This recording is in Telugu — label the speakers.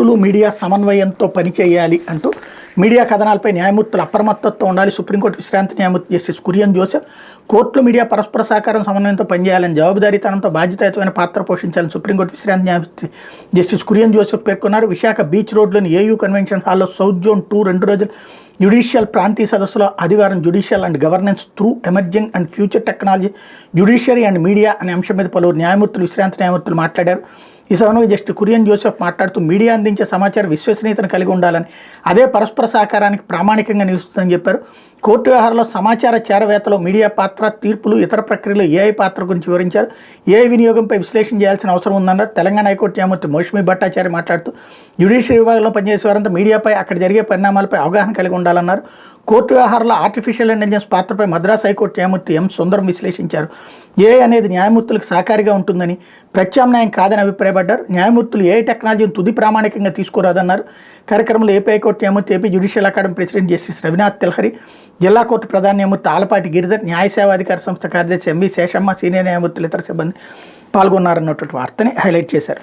Speaker 1: కోర్టులు మీడియా సమన్వయంతో పనిచేయాలి అంటూ మీడియా కథనాలపై న్యాయమూర్తులు అప్రమత్తతో ఉండాలి. సుప్రీంకోర్టు విశ్రాంతి న్యాయమూర్తి జస్టిస్ కురియన్ జోసెఫ్ కోర్టులు మీడియా పరస్పర సహకారం సమన్వయంతో పనిచేయాలని, జవాబుదారీతనంతో బాధ్యతాయుతమైన పాత్ర పోషించాలని సుప్రీంకోర్టు విశ్రాంతి న్యాయమూర్తి జస్టిస్ కురియన్ జోసెఫ్ పేర్కొన్నారు. విశాఖ బీచ్ రోడ్లోని ఏయూ కన్వెన్షన్ హాల్లో సౌత్ జోన్ 2 2 రోజుల జ్యుడిషియల్ ప్రాంతీయ సదస్సులో ఆదివారం judicial and governance through emerging and future technology, judiciary and media అనే అంశం మీద పలువురు న్యాయమూర్తులు, విశ్రాంతి న్యాయమూర్తులు మాట్లాడారు. ఈ సమయంలో జస్టిస్ కురియన్ జోసెఫ్ మాట్లాడుతూ మీడియా అందించే సమాచారం విశ్వసనీయతను కలిగి ఉండాలని, అదే పరస్పర సహకారానికి ప్రామాణికంగా నిలుస్తుందని చెప్పారు. కోర్టు వ్యవహారంలో సమాచార చేరవేతలో మీడియా పాత్ర, తీర్పులు, ఇతర ప్రక్రియలో ఏఐ పాత్ర గురించి వివరించారు. ఏఐ వినియోగంపై విశ్లేషణ చేయాల్సిన అవసరం ఉందన్నారు. తెలంగాణ హైకోర్టు న్యాయమూర్తి మౌష్మి భట్టాచార్య మాట్లాడుతూ జ్యుడిషియరీ విభాగంలో పనిచేసే వారంతా మీడియాపై, అక్కడ జరిగే పరిణామాలపై అవగాహన కలిగి ఉండాలన్నారు. కోర్టు వ్యవహారంలో ఆర్టిఫిషియల్ ఇంటెలిజెన్స్ పాత్రపై మద్రాసు హైకోర్టు న్యాయమూర్తి ఎం సుందరం విశ్లేషించారు. ఏఐ అనేది న్యాయమూర్తులకు సహకారిగా ఉంటుందని, ప్రత్యామ్నాయం కాదని అభిప్రాయపడ్డారు. న్యాయమూర్తులు ఏఐ టెక్నాలజీని తుది ప్రామాణికంగా తీసుకురాదన్నారు. కార్యక్రమంలో ఏపీ హైకోర్టు న్యాయమూర్తి, AP judicial academy president justice Ravinath Telhari, జిల్లా కోర్టు ప్రధాన న్యాయమూర్తి ఆలపాటి గిరిధర్, న్యాయ సేవాధికార సంస్థ కార్యదర్శి ఎంవి శేషమ్మ, సీనియర్ న్యాయమూర్తులు, ఇతర సిబ్బంది పాల్గొన్నారన్నటువంటి వార్తని హైలైట్ చేశారు.